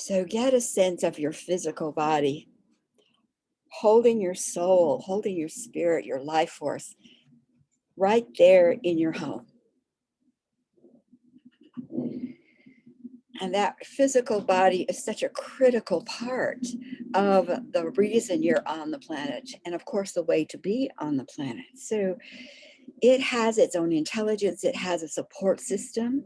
So get a sense of your physical body, holding your soul, holding your spirit, your life force right there in your home. And that physical body is such a critical part of the reason you're on the planet. And of course, the way to be on the planet. So it has its own intelligence. It has a support system.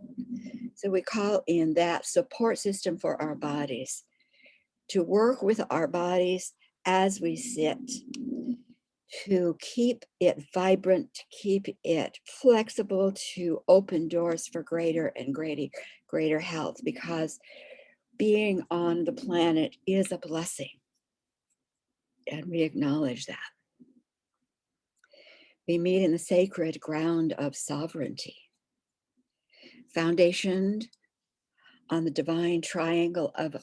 So we call in that support system for our bodies to work with our bodies as we sit, to keep it vibrant, to keep it flexible, to open doors for greater and greater health, because being on the planet is a blessing. And we acknowledge that. We meet in the sacred ground of sovereignty, foundationed on the divine triangle of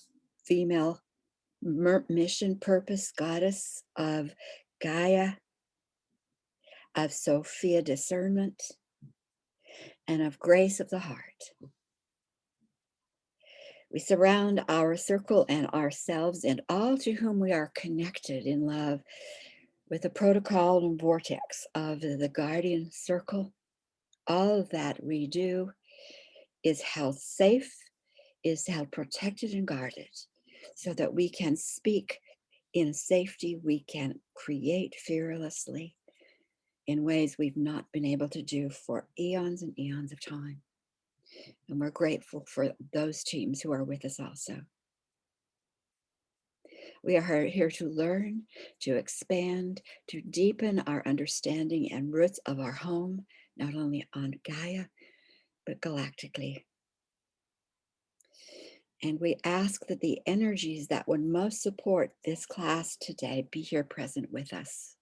female mission, purpose, goddess, of Gaia, of Sophia, discernment, and of grace of the heart. We surround our circle and ourselves and all to whom we are connected in love with the protocol and vortex of the guardian circle. All that we do is held safe, is held protected and guarded, so that we can speak in safety, we can create fearlessly in ways we've not been able to do for eons and eons of time. And we're grateful for those teams who are with us also. We are here to learn, to expand, to deepen our understanding and roots of our home, not only on Gaia, but galactically. And we ask that the energies that would most support this class today be here present with us.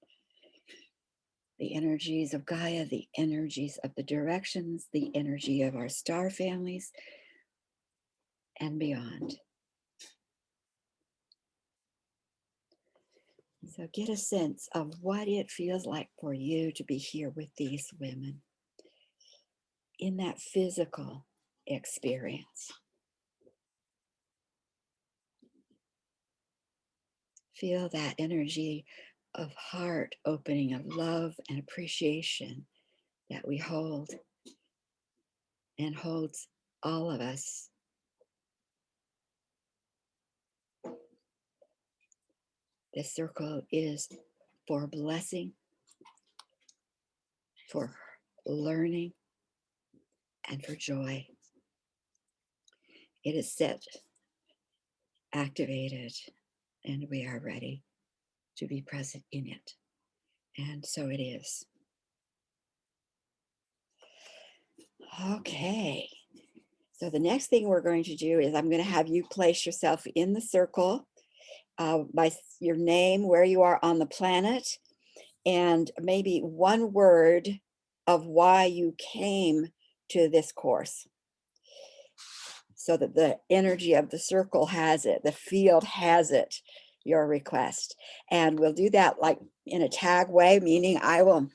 The energies of Gaia, the energies of the directions, the energy of our star families, and beyond. So get a sense of what it feels like for you to be here with these women in that physical experience. Feel that energy of heart opening, of love and appreciation that we hold and holds all of us. This circle is for blessing, for learning, and for joy. It is set, activated, and we are ready to be present in it. And so it is. Okay. So the next thing we're going to do is I'm going to have you place yourself in the circle by your name, where you are on the planet, and maybe one word of why you came to this course, so that the energy of the circle has it, the field has it, your request. And we'll do that like in a tag way, meaning I will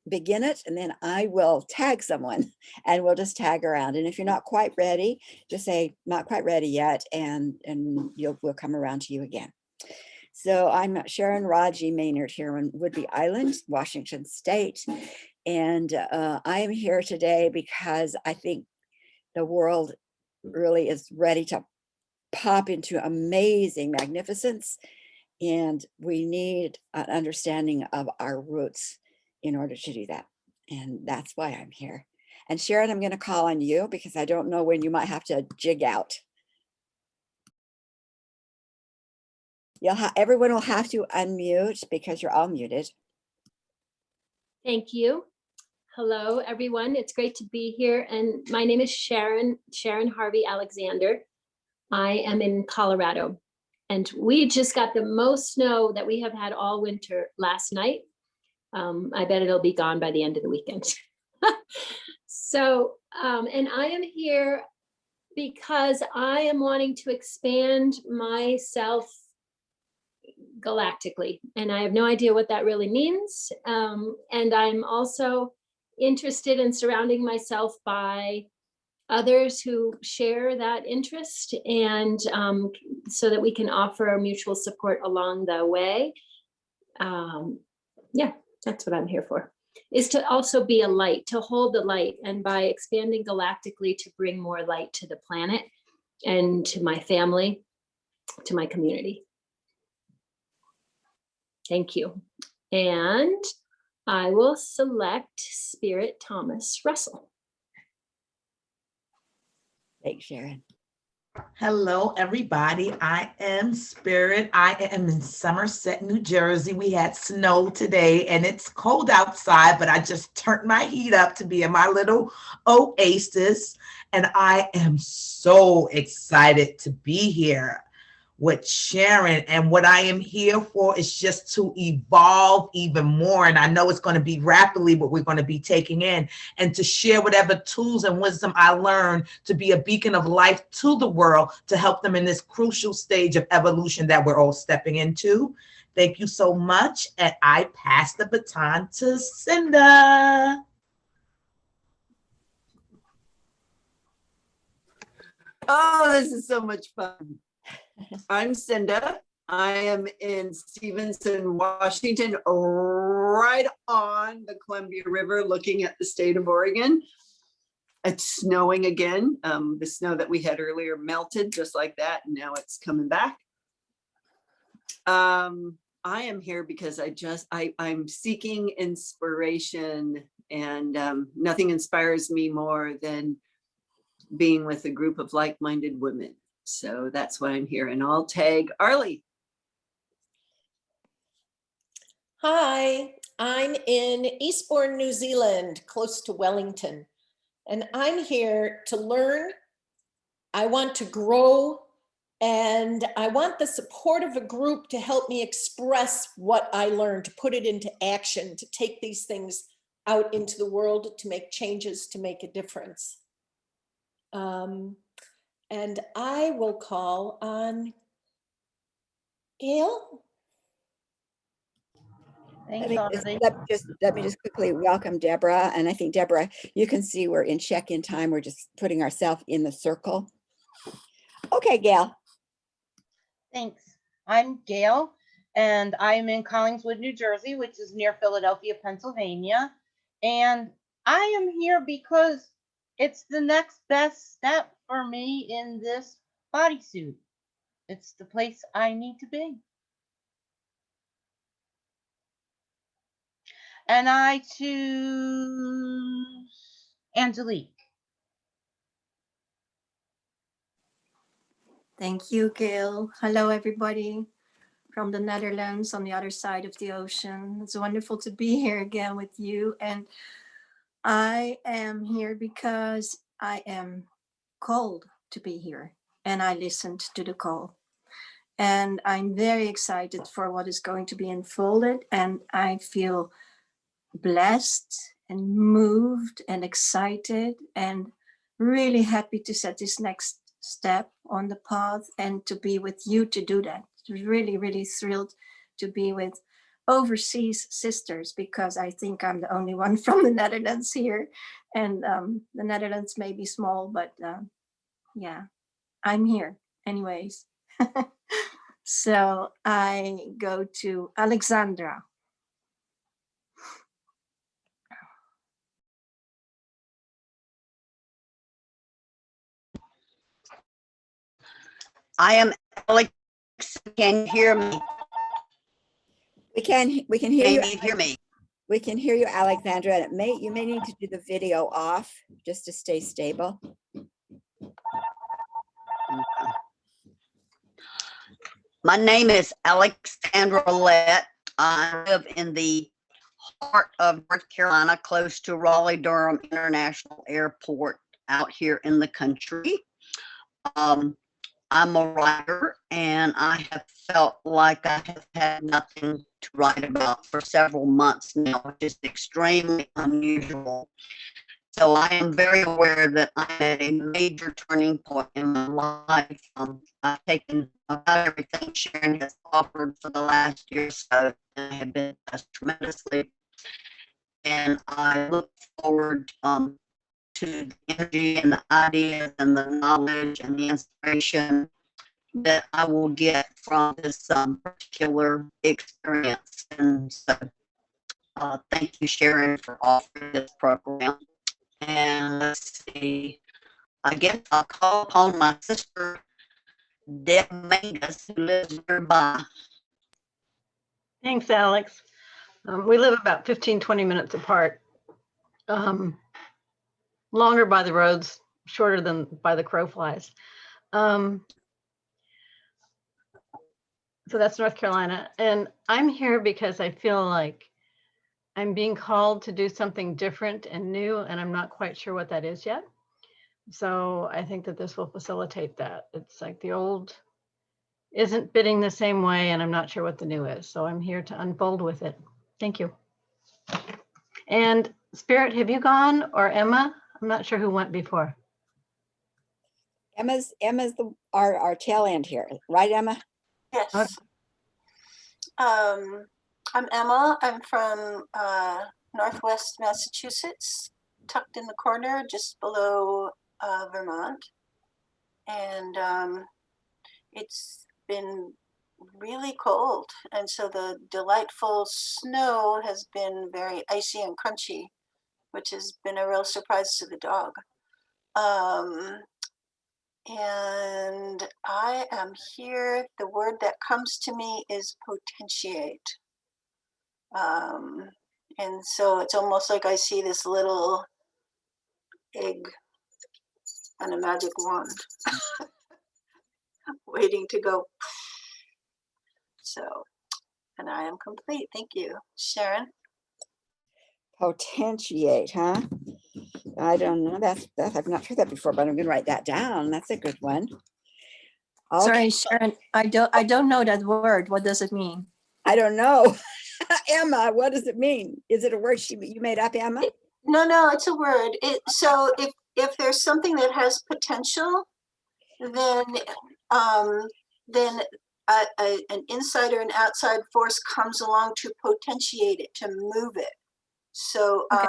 begin it and then I will tag someone and we'll just tag around. And if you're not quite ready, just say not quite ready yet, and we'll come around to you again. So I'm Sharon Raji Maynard here on Whidbey Island, Washington State. And I am here today because I think the world really is ready to pop into amazing magnificence. And we need an understanding of our roots in order to do that. And that's why I'm here. And Sharon, I'm going to call on you because I don't know when you might have to jig out. Everyone will have to unmute because you're all muted. Thank you. Hello, everyone. It's great to be here. And my name is Sharon Harvey Alexander. I am in Colorado. And we just got the most snow that we have had all winter last night. I bet it'll be gone by the end of the weekend. So, and I am here because I am wanting to expand myself galactically, and I have no idea what that really means. And I'm also interested in surrounding myself by others who share that interest, and so that we can offer mutual support along the way. Yeah, that's what I'm here for, is to also be a light, to hold the light, and by expanding galactically to bring more light to the planet and to my family, to my community. Thank you. And I will select Spirit Thomas Russell. Thanks, Sharon. Hello, everybody. I am Spirit. I am in Somerset, New Jersey. We had snow today and it's cold outside, but I just turned my heat up to be in my little oasis. And I am so excited to be here with Sharon. And what I am here for is just to evolve even more. And I know it's going to be rapidly what we're going to be taking in, and to share whatever tools and wisdom I learned to be a beacon of life to the world, to help them in this crucial stage of evolution that we're all stepping into. Thank you so much. And I pass the baton to Cinda. Oh, this is so much fun. I'm Cinda. I am in Stevenson, Washington, right on the Columbia River, looking at the state of Oregon. It's snowing again. The snow that we had earlier melted just like that, and now it's coming back. I am here because I'm seeking inspiration, and nothing inspires me more than being with a group of like-minded women. So that's why I'm here, and I'll tag Arlie. Hi, I'm in Eastbourne, New Zealand, close to Wellington, and I'm here to learn. I want to grow, and I want the support of a group to help me express what I learned, to put it into action, to take these things out into the world, to make changes, to make a difference. And I will call on Gail. Let me just quickly welcome Deborah. And I think, Deborah, you can see we're in check-in time. We're just putting ourselves in the circle. Okay, Gail. Thanks. I'm Gail, and I'm in Collingswood, New Jersey, which is near Philadelphia, Pennsylvania. And I am here because it's the next best step for me in this bodysuit. It's the place I need to be. And I choose Angelique. Thank you, Gail. Hello, everybody from the Netherlands on the other side of the ocean. It's wonderful to be here again with you. And I am here because I am called to be here, and I listened to the call. And I'm very excited for what is going to be unfolded. And I feel blessed and moved and excited and really happy to set this next step on the path and to be with you to do that. Really, really thrilled to be with overseas sisters, because I think I'm the only one from the Netherlands here, and the Netherlands may be small, but yeah, I'm here anyways. So I go to Alexandra. I am Alex. Can you hear me? We can hear Can you. you hear me? We can hear you, Alexandra. And you may need to do the video off just to stay stable. My name is Alexandra Lett. I live in the heart of North Carolina, close to Raleigh-Durham International Airport out here in the country. I'm a writer, and I have felt like I have had nothing to write about for several months now, which is extremely unusual. So I am very aware that I'm at a major turning point in my life. I've taken about everything Sharon has offered for the last year or so, and I have been blessed tremendously. And I look forward to the energy and the ideas and the knowledge and the inspiration that I will get from this particular experience. And so thank you, Sharon, for offering this program. And let's see, I guess I'll call upon my sister, Deb Mangus, who lives nearby. Thanks, Alex. We live about 15-20 minutes apart. Longer by the roads, shorter than by the crow flies. So that's North Carolina. And I'm here because I feel like I'm being called to do something different and new, and I'm not quite sure what that is yet. So I think that this will facilitate that. It's like the old isn't fitting the same way, and I'm not sure what the new is. So I'm here to unfold with it. Thank you. And Spirit, have you gone, or Emma? I'm not sure who went before. Emma's our tail end here, right, Emma? Yes. Okay. I'm Emma. I'm from Northwest Massachusetts, tucked in the corner just below Vermont. And it's been really cold. And so the delightful snow has been very icy and crunchy, which has been a real surprise to the dog. And I am here. The word that comes to me is potentiate. And so it's almost like I see this little egg and a magic wand waiting to go. So, and I am complete. Thank you. Sharon? Potentiate, huh? I don't know. That's I've not heard that before, but I'm gonna write that down. That's a good one. Okay. Sorry, Sharon. I don't know that word. What does it mean? I don't know. Emma, what does it mean? Is it a word you made up, Emma? No, it's a word. So if there's something that has potential, then an inside or an outside force comes along to potentiate it, to move it. So Okay.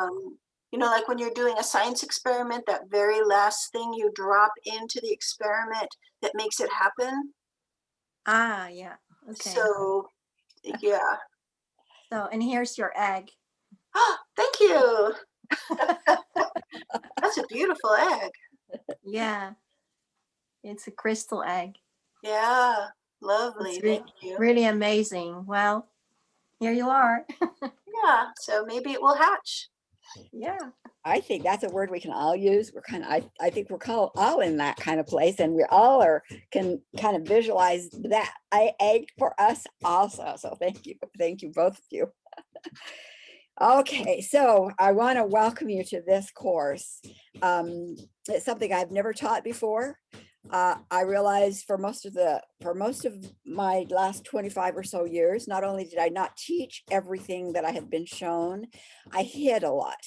you know, like when you're doing a science experiment, that very last thing you drop into the experiment that makes it happen. Ah, yeah. Okay. So yeah. So, and here's your egg. Oh, thank you. That's a beautiful egg. Yeah. It's a crystal egg. Yeah, lovely. It's Thank you. really amazing. Well, here you are. Yeah, so maybe it will hatch. Yeah. I think that's a word we can all use. We're kind of, I think we're all in that kind of place, and we all can kind of visualize that egg for us also. So thank you both of you. Okay, so I want to welcome you to this course. It's something I've never taught before. I realized for most of my last 25 or so years, not only did I not teach everything that I had been shown, I hid a lot.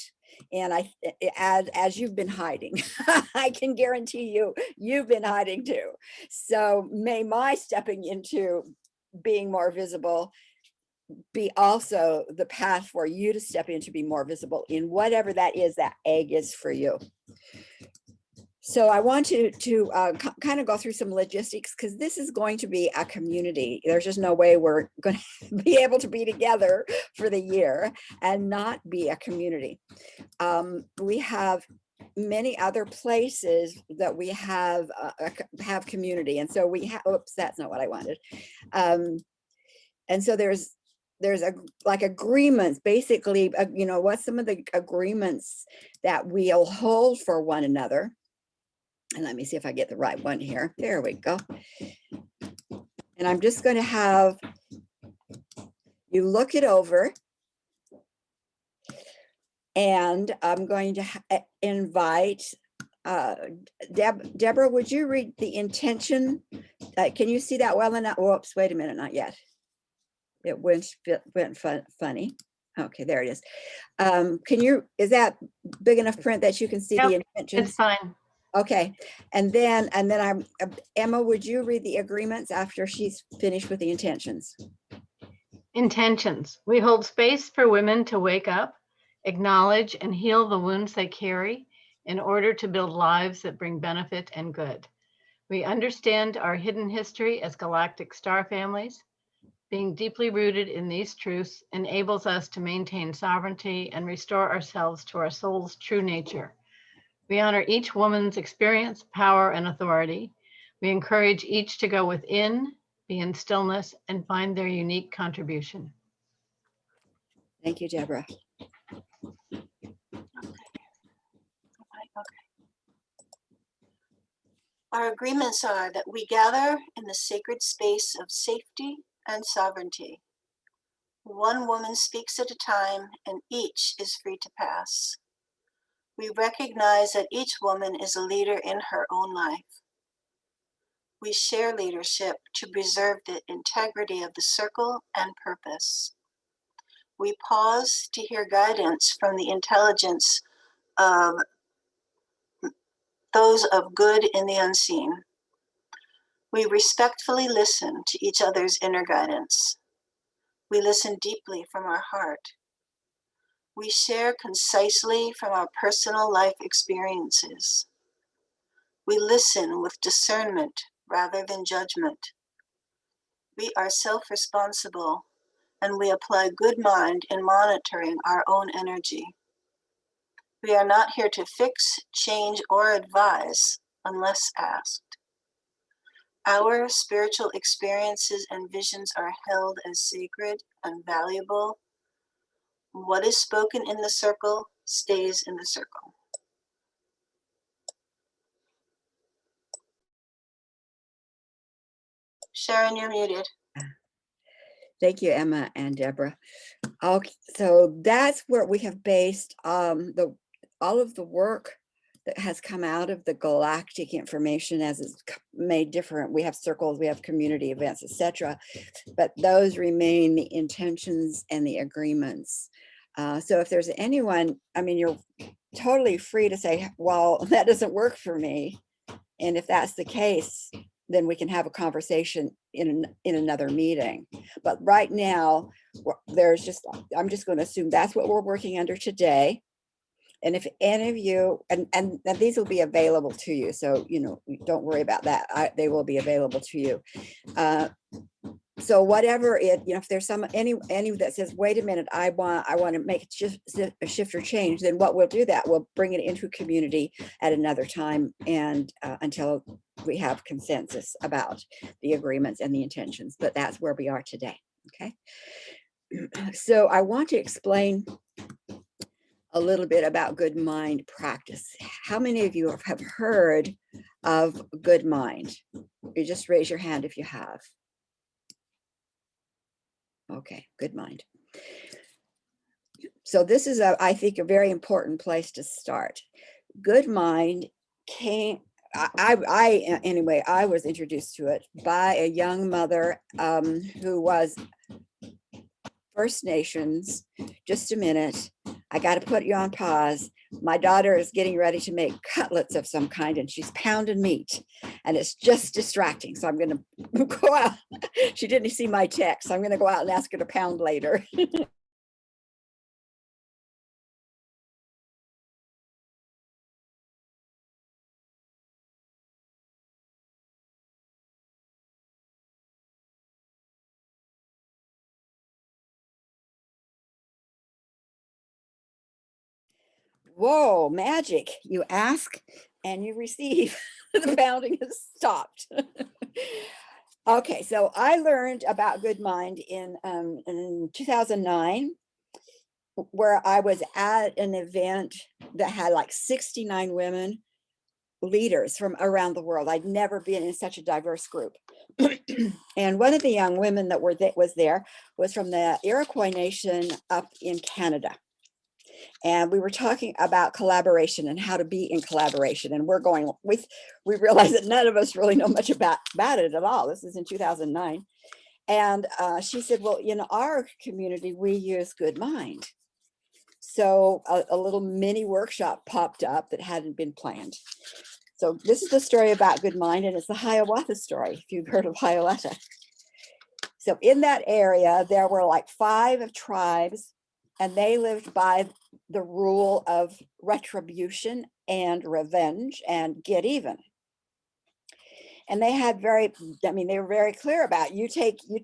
And as you've been hiding, I can guarantee you've been hiding too. So may my stepping into being more visible be also the path for you to step in to be more visible in whatever that is, that egg is for you. So I want to kind of go through some logistics, because this is going to be a community. There's just no way we're going to be able to be together for the year and not be a community. We have many other places that we have community, and so we have. Oops, that's not what I wanted. And so there's like agreements, basically. You know, what's some of the agreements that we'll hold for one another. And let me see if I get the right one here. There we go. And I'm just going to have you look it over. And I'm going to invite Deborah, would you read the intention? Can you see that well enough? Whoops, wait a minute, not yet. It went funny. Okay, there it is. Is that big enough print that you can see the intentions? It's fine. Okay, and then Emma, would you read the agreements after she's finished with the intentions? Intentions. We hold space for women to wake up, acknowledge and heal the wounds they carry, in order to build lives that bring benefit and good. We understand our hidden history as galactic star families. Being deeply rooted in these truths enables us to maintain sovereignty and restore ourselves to our soul's true nature. We honor each woman's experience, power, and authority. We encourage each to go within, be in stillness, and find their unique contribution. Thank you, Deborah. Our agreements are that we gather in the sacred space of safety and sovereignty. One woman speaks at a time, and each is free to pass. We recognize that each woman is a leader in her own life. We share leadership to preserve the integrity of the circle and purpose. We pause to hear guidance from the intelligence of those of good in the unseen. We respectfully listen to each other's inner guidance. We listen deeply from our heart. We share concisely from our personal life experiences. We listen with discernment rather than judgment. We are self-responsible, and we apply good mind in monitoring our own energy. We are not here to fix, change, or advise unless asked. Our spiritual experiences and visions are held as sacred and valuable. What is spoken in the circle stays in the circle. Sharon, you're muted. Thank you, Emma and Deborah. Okay, so that's where we have based all of the work that has come out of the galactic information as it's made different. We have circles, we have community events, etc. But those remain the intentions and the agreements. So if there's anyone, I mean, you're totally free to say, well, that doesn't work for me. And if that's the case, then we can have a conversation in another meeting. But right now, I'm just going to assume that's what we're working under today. And if any of you, and these will be available to you, so don't worry about that. They will be available to you. So whatever if there's any that says, wait a minute, I want to make a shift or change, then what we'll do that, we'll bring it into community at another time, and until we have consensus about the agreements and the intentions. But that's where we are today. Okay. So I want to explain a little bit about good mind practice. How many of you have heard of good mind? You just raise your hand if you have. Okay, good mind. So this is, I think, a very important place to start. Good mind came, anyway, I was introduced to it by a young mother who was First Nations. Just a minute, I got to put you on pause. My daughter is getting ready to make cutlets of some kind, and she's pounding meat, and it's just distracting. So I'm going to go out. She didn't see my text. So I'm going to go out and ask her to pound later. Whoa, magic. You ask and you receive. The pounding has stopped. Okay, so I learned about good mind in 2009, where I was at an event that had like 69 women leaders from around the world. I'd never been in such a diverse group. And one of the young women that was there was from the Iroquois Nation up in Canada. And we were talking about collaboration and how to be in collaboration. And we realized that none of us really know much about it at all. This is in 2009. And she said, well, in our community, we use good mind. So a little mini workshop popped up that hadn't been planned. So this is the story about good mind, and it's the Hiawatha story, if you've heard of Hiawatha. So in that area, there were like 5 tribes, and they lived by the rule of retribution and revenge and get even. And they had they were very clear about, you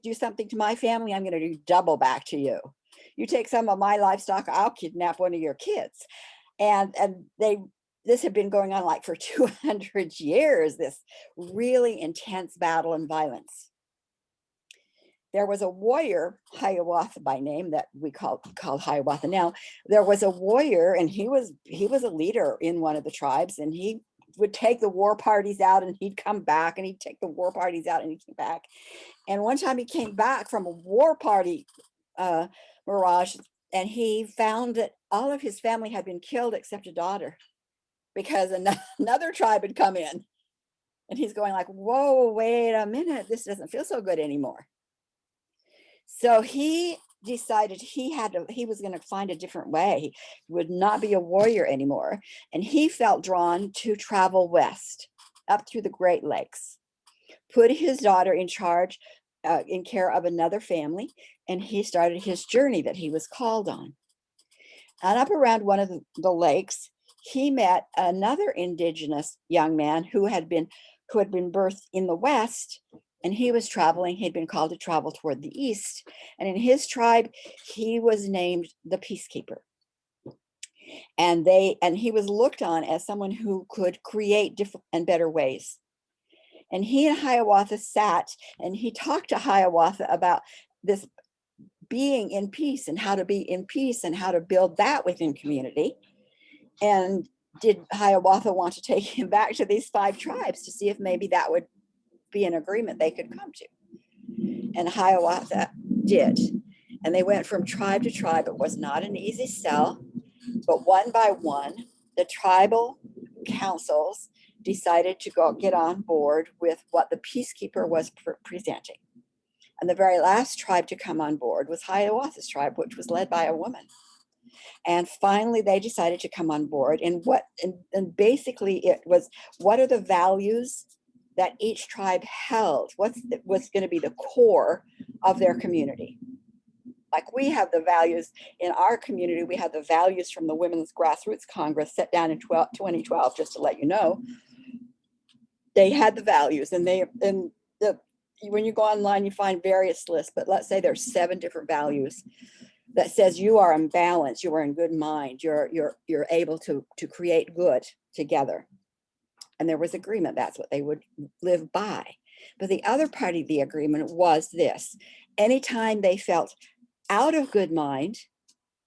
do something to my family, I'm going to do double back to you. You take some of my livestock, I'll kidnap one of your kids. And this had been going on like for 200 years, this really intense battle and violence. There was a warrior, Hiawatha by name, that we called Hiawatha now. There was a warrior, and he was a leader in one of the tribes, and he would take the war parties out and he'd come back, and he'd take the war parties out and he'd come back. And one time he came back from a war party mirage, and he found that all of his family had been killed except a daughter, because another tribe had come in. And he's going like, whoa, wait a minute, this doesn't feel so good anymore. So he decided he was going to find a different way. He would not be a warrior anymore. And he felt drawn to travel west up through the Great Lakes, put his daughter in charge, in care of another family. And he started his journey that he was called on. And up around one of the lakes, he met another indigenous young man who had been birthed in the West, and he was traveling. He'd been called to travel toward the East. And in his tribe, he was named the Peacekeeper. And he was looked on as someone who could create different and better ways. And he and Hiawatha sat, and he talked to Hiawatha about this being in peace and how to be in peace and how to build that within community. And did Hiawatha want to take him back to these 5 tribes to see if maybe that would be an agreement they could come to? And Hiawatha did. And they went from tribe to tribe. It was not an easy sell, but one by one, the tribal councils decided to get on board with what the Peacekeeper was presenting. And the very last tribe to come on board was Hiawatha's tribe, which was led by a woman. And finally, they decided to come on board. And basically it was, what are the values that each tribe held? What's going to be the core of their community? Like we have the values in our community, we have the values from the Women's Grassroots Congress set down in 2012, just to let you know. They had the values, and when you go online, you find various lists, but let's say there's 7 different values that says you are in balance, you are in good mind, you're able to create good together. And there was agreement that's what they would live by. But the other part of the agreement was this: anytime they felt out of good mind,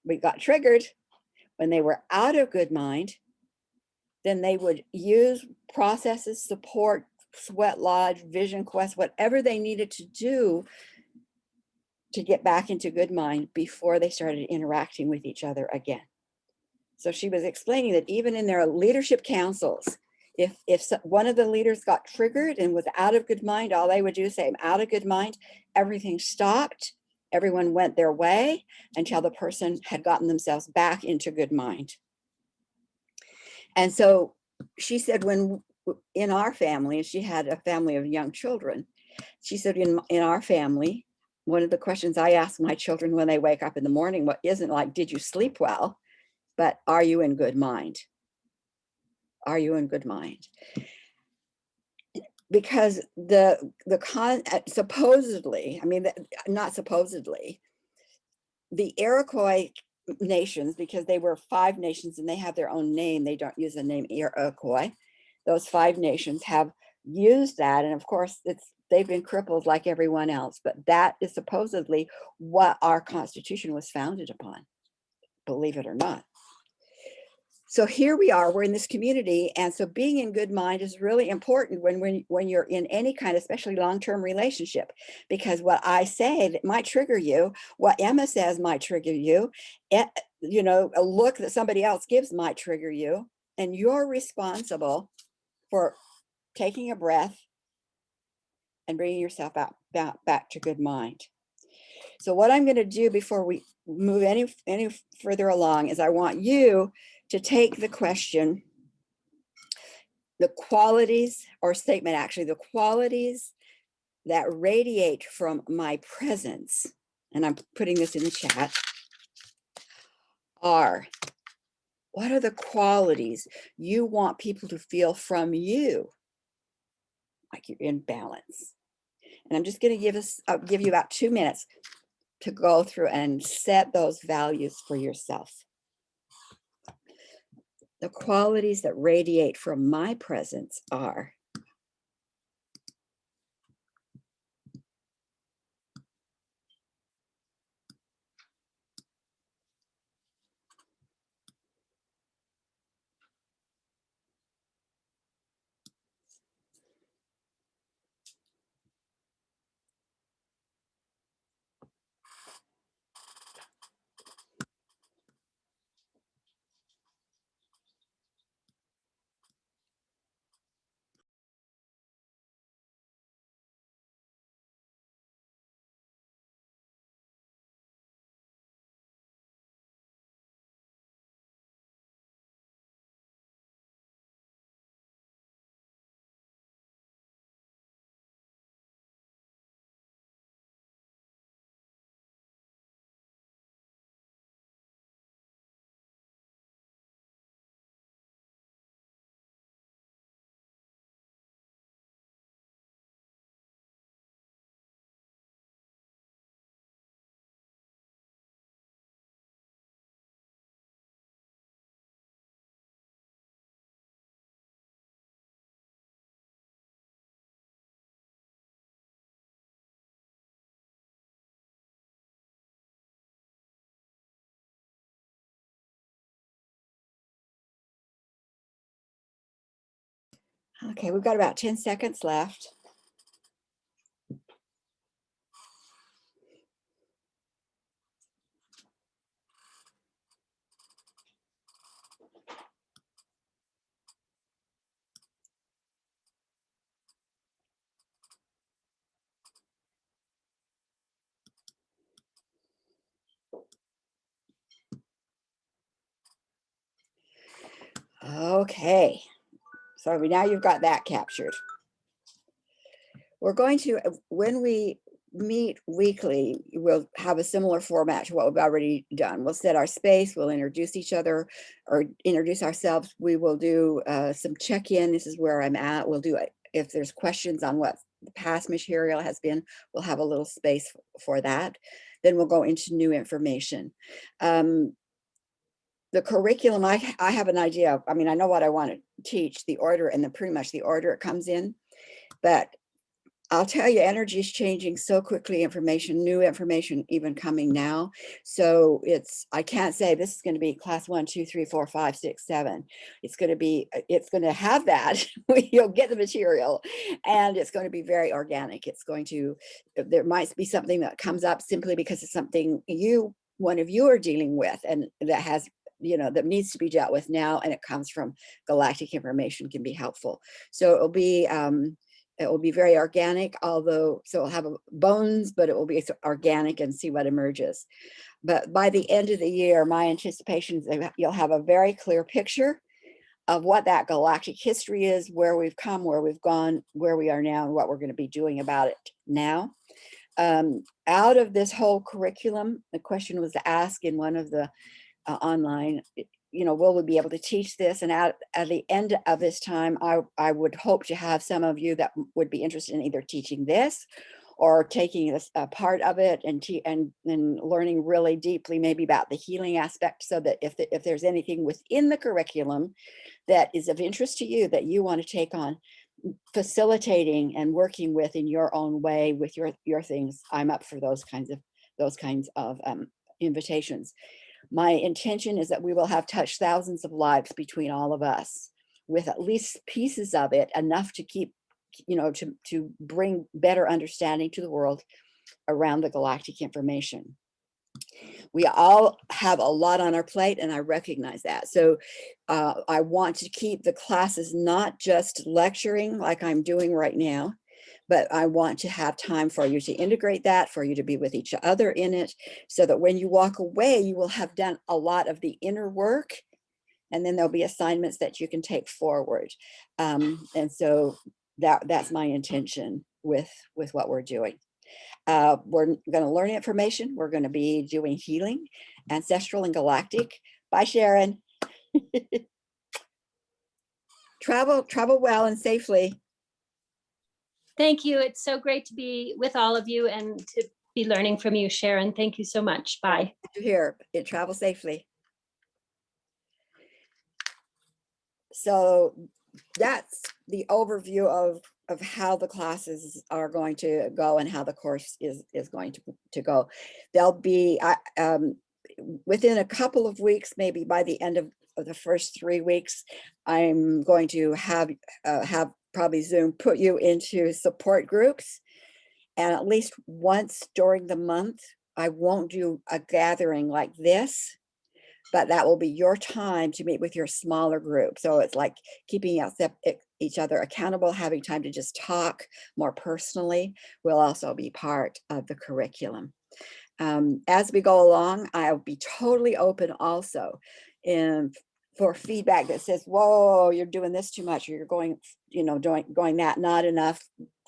we got triggered. When they were out of good mind, then they would use processes, support, sweat lodge, vision quest, whatever they needed to do to get back into good mind before they started interacting with each other again. So she was explaining that even in their leadership councils, if one of the leaders got triggered and was out of good mind, all they would do is say, I'm out of good mind. Everything stopped. Everyone went their way until the person had gotten themselves back into good mind. And so she said, when in our family, and she had a family of young children, she said, in our family, one of the questions I ask my children when they wake up in the morning, what isn't like, did you sleep well? But are you in good mind? Are you in good mind? Because supposedly, I mean, not supposedly, the Iroquois nations, because they were 5 nations and they have their own name, they don't use the name Iroquois. Those 5 nations have used that, and of course they've been crippled like everyone else, but that is supposedly what our Constitution was founded upon, believe it or not. So here we are, we're in this community, and so being in good mind is really important when you're in any kind, especially long-term relationship, because what I say that might trigger you, what Emma says might trigger you, a look that somebody else gives might trigger you, and you're responsible for taking a breath and bringing yourself back to good mind. So what I'm going to do before we move any further along is I want you to take the question, the qualities, or statement actually, the qualities that radiate from my presence, and I'm putting this in the chat, are what are the qualities you want people to feel from you, like you're in balance? And I'm just going to give you about 2 minutes to go through and set those values for yourself. The qualities that radiate from my presence are okay. We've got about 10 seconds left. Okay, so now you've got that captured. We're going to, when we meet weekly, we'll have a similar format to what we've already done. We'll set our space, we'll introduce each other or introduce ourselves. We will do some check-in. This is where I'm at. We'll do it. If there's questions on what the past material has been, we'll have a little space for that. Then we'll go into new information. The curriculum, I have an idea. I mean, I know what I want to teach, the order and pretty much the order it comes in, but I'll tell you, energy is changing so quickly, new information even coming now. So I can't say this is going to be class 1, 2, 3, 4, 5, 6, 7. It's going to have that. You'll get the material and it's going to be very organic. There might be something that comes up simply because it's something one of you are dealing with and that has, that needs to be dealt with now, and it comes from galactic information can be helpful. So it will be very organic, so it'll have bones, but it will be organic and see what emerges. But by the end of the year, my anticipation is that you'll have a very clear picture of what that galactic history is, where we've come, where we've gone, where we are now, and what we're going to be doing about it now. Out of this whole curriculum, the question was asked in one of the online, will we be able to teach this? And at the end of this time, I would hope to have some of you that would be interested in either teaching this or taking a part of it and learning really deeply maybe about the healing aspect, so that if there's anything within the curriculum that is of interest to you that you want to take on facilitating and working with in your own way with your things, I'm up for those kinds of invitations. My intention is that we will have touched thousands of lives between all of us, with at least pieces of it enough to keep, to bring better understanding to the world around the galactic information. We all have a lot on our plate, and I recognize that. So I want to keep the classes not just lecturing like I'm doing right now, but I want to have time for you to integrate that, for you to be with each other in it, so that when you walk away, you will have done a lot of the inner work, and then there'll be assignments that you can take forward. And so that's my intention with what we're doing. We're going to learn information. We're going to be doing healing, ancestral and galactic. Bye, Sharon. Travel well and safely. Thank you. It's so great to be with all of you and to be learning from you, Sharon. Thank you so much. Bye. Here, travel safely. So that's the overview of how the classes are going to go and how the course is going to go. There'll be within a couple of weeks, maybe by the end of the first 3 weeks, I'm going to have probably Zoom put you into support groups, and at least once during the month, I won't do a gathering like this, but that will be your time to meet with your smaller group. So it's like keeping each other accountable, having time to just talk more personally will also be part of the curriculum. As we go along, I'll be totally open also for feedback that says, whoa, you're doing this too much, or you're going, going that, not enough.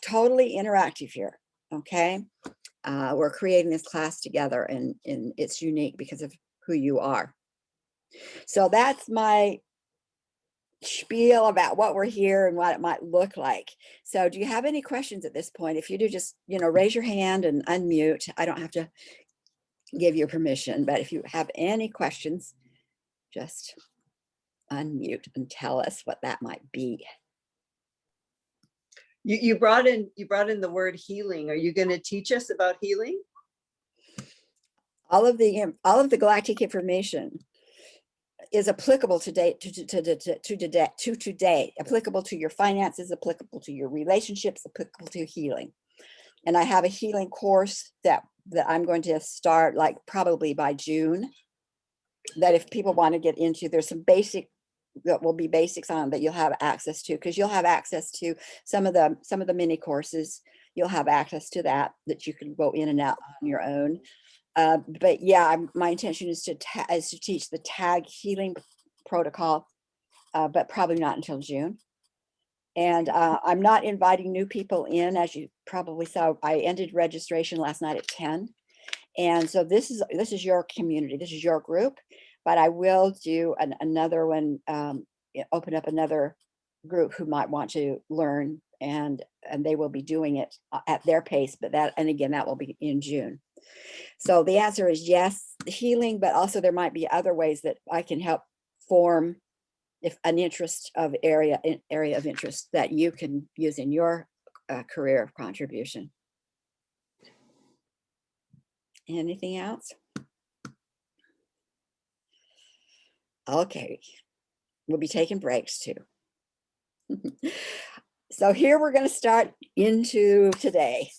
Totally interactive here, okay? We're creating this class together, and it's unique because of who you are. So that's my spiel about what we're here and what it might look like. So do you have any questions at this point? If you do, just, raise your hand and unmute. I don't have to give you permission, but if you have any questions, just unmute and tell us what that might be. You brought in the word healing. Are you going to teach us about healing? All of the galactic information is applicable today, applicable to your finances, applicable to your relationships, applicable to healing. And I have a healing course that I'm going to start like probably by June, that if people want to get into, there's some that will be basics on that you'll have access to, because you'll have access to some of the mini courses. You'll have access to that you can go in and out on your own. But yeah, my intention is to teach the tag healing protocol, but probably not until June. And I'm not inviting new people in, as you probably saw. I ended registration last night at 10. And so this is your community, this is your group, but I will do another one, open up another group who might want to learn, and they will be doing it at their pace, but that will be in June. So the answer is yes, healing, but also there might be other ways that I can help form if an area of interest that you can use in your career of contribution. Anything else? Okay, we'll be taking breaks too. So here we're going to start into today.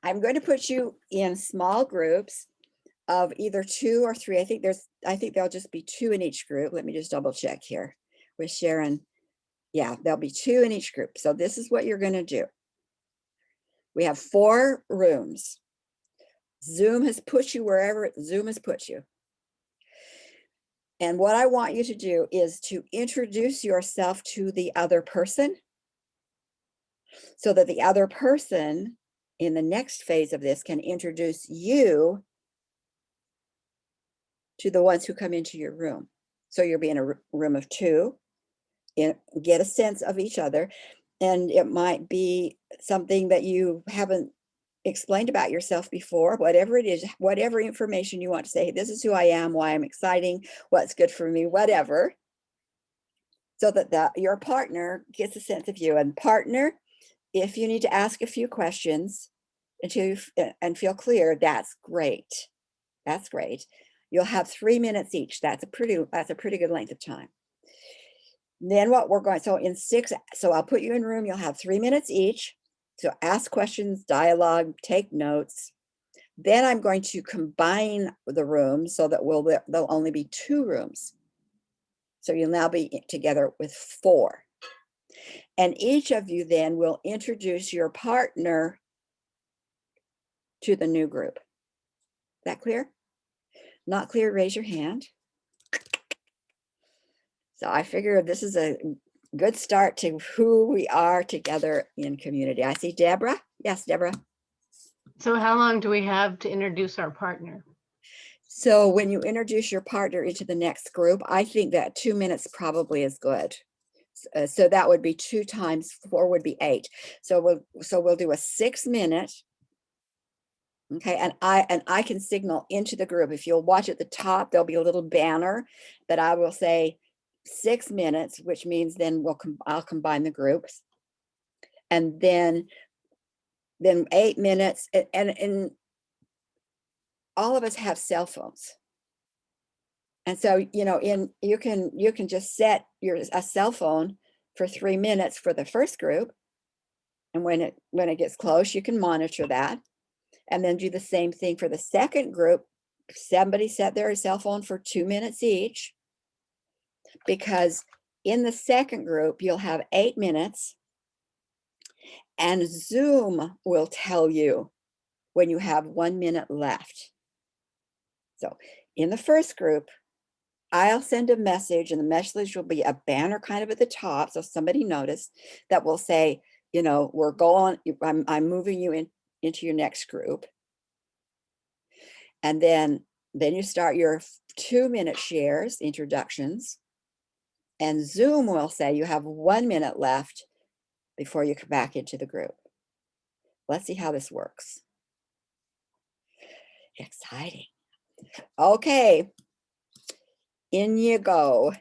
I'm going to put you in small groups of either 2 or 3. I think there'll just be 2 in each group. Let me just double check here with Sharon. Yeah, there'll be 2 in each group. So this is what you're going to do. We have 4 rooms. Zoom has put you wherever Zoom has put you. And what I want you to do is to introduce yourself to the other person, so that the other person in the next phase of this can introduce you to the ones who come into your room. So you'll be in a room of 2, get a sense of each other. And it might be something that you haven't explained about yourself before, whatever it is, whatever information you want to say, this is who I am, why I'm exciting, what's good for me, whatever, so that your partner gets a sense of you. And partner, if you need to ask a few questions and feel clear, that's great. That's great. You'll have 3 minutes each. That's a pretty good length of time. Then what we're going, so I'll put you in a room, you'll have 3 minutes each. So ask questions, dialogue, take notes. Then I'm going to combine the rooms so that there'll only be 2 rooms. So you'll now be together with 4. And each of you then will introduce your partner to the new group. Is that clear? Not clear, raise your hand. So I figure this is a good start to who we are together in community. I see Deborah. Yes, Deborah. So how long do we have to introduce our partner? So when you introduce your partner into the next group, I think that 2 minutes probably is good. So that would be 2 times 4 would be 8. So we'll do a 6-minute. Okay, and I can signal into the group. If you'll watch at the top, there'll be a little banner that I will say 6 minutes, which means then I'll combine the groups. And then 8 minutes, and all of us have cell phones. And so, you can just set a cell phone for 3 minutes for the first group. And when it gets close, you can monitor that. And then do the same thing for the second group. Somebody set their cell phone for 2 minutes each, because in the second group, you'll have 8 minutes, and Zoom will tell you when you have 1 minute left. So in the first group, I'll send a message, and the message will be a banner kind of at the top, so somebody noticed, that will say, we're going, I'm moving you into your next group. And then you start your 2-minute shares, introductions, and Zoom will say you have 1 minute left before you come back into the group. Let's see how this works. Exciting. Okay, in you go.